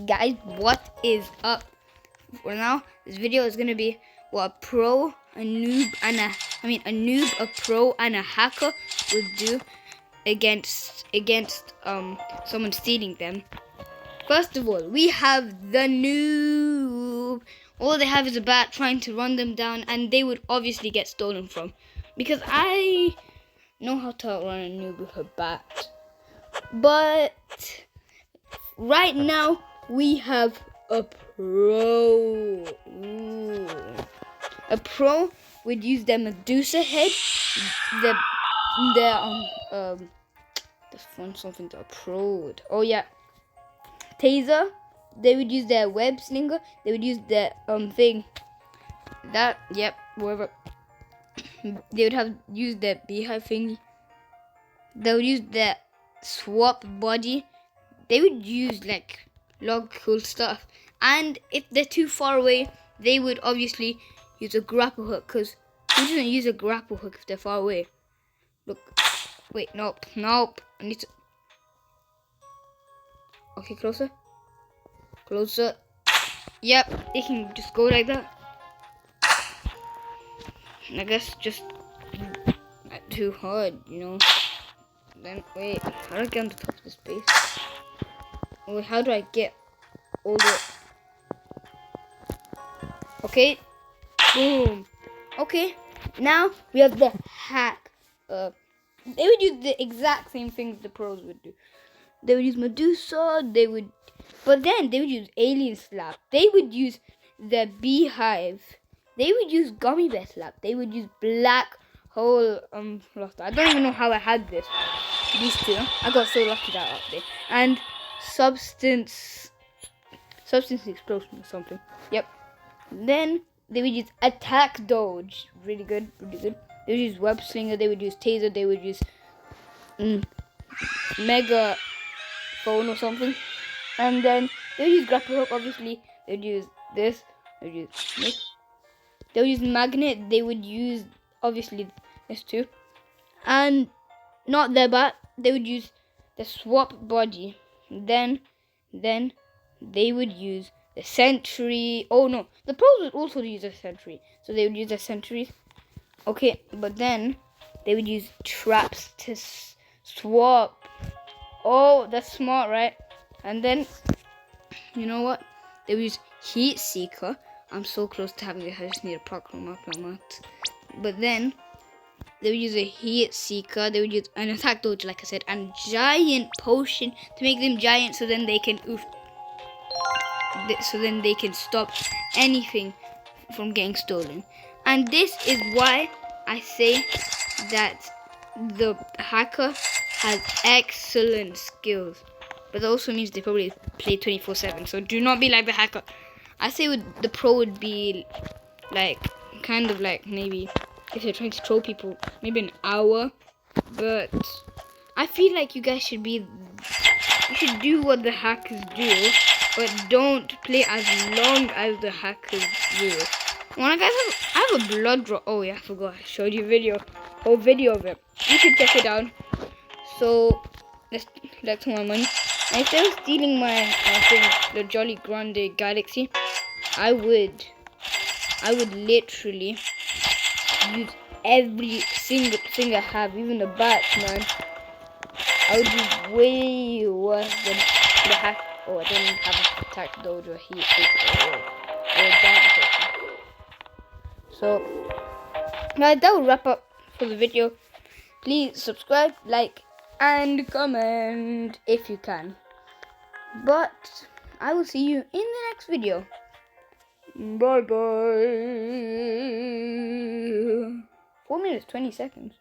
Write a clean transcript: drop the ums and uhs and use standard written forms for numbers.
Guys, what is up? For now, this video is gonna be what a pro, a noob, and a noob, a pro, and a hacker would do against someone stealing them. First of all, we have the noob. All they have is a bat trying to run them down, and they would obviously get stolen from. Because I know how to outrun a noob with a bat. But right now, we have a pro. Ooh. A pro would use their Medusa head, let's find something that a pro would. Oh yeah, taser. They would use their web slinger. They would use their thing. That whatever. They would have used their beehive thingy. They would use their swap body. They would use like log cool stuff. And if they're too far away, they would obviously use a grapple hook. Cause who doesn't use a grapple hook if they're far away? Look, wait, nope. I need to. Okay, closer. Yep, they can just go like that. I guess just not too hard, you know. Then wait, how do I get on the top of this base? Wait, how do I get all the? Okay, boom. Okay, now we have the hack. They would use the exact same things the pros would do. They would use Medusa. But then they would use Alien Slap. They would use the Beehive. They would use Gummy Bear Slap. They would use Black Hole. I don't even know how I had these two. I got so lucky that up there. And Substance Explosion or something. Yep. Then they would use Attack Dodge. Really good. They would use Web Slinger. They would use Taser. They would use Mega Phone or something. And then they would use Grapple Hook, obviously. They would use this. They would use this. They would use Magnet. They would use, obviously, this too. And not their bat. They would use the swap body. Then they would use the sentry. Oh no, the pros would also use a sentry. So they would use the sentries. Okay, but then they would use traps to swap. Oh, that's smart, right? And then, you know what? They would use Heat Seeker. I'm so close to having it. I just need a program up. But then, they would use a Heat Seeker. They would use an Attack Dodge, like I said, and Giant Potion to make them giant, so then they can stop anything from getting stolen. And this is why I say that the hacker has excellent skills. But that also means they probably play 24/7. So do not be like the hacker. I say the pro would be like, kind of like maybe if you're trying to troll people, maybe an hour. But I feel like you guys should do what the hackers do, but don't play as long as the hackers do. When I have a blood draw. Oh yeah, I forgot. I showed you whole video of it. You should check it out. So let's collect some more money. And instead of stealing my thing, the Jolly Grande Galaxy, I would literally use every single thing I have, even the bats, man. I would do way worse than the hack. Oh, I don't even have an Attack Dodge or Heat or a Giant Potion. So, guys, that will wrap up for the video. Please subscribe, like, and comment if you can. But I will see you in the next video. Bye bye. 4 minutes 20 seconds.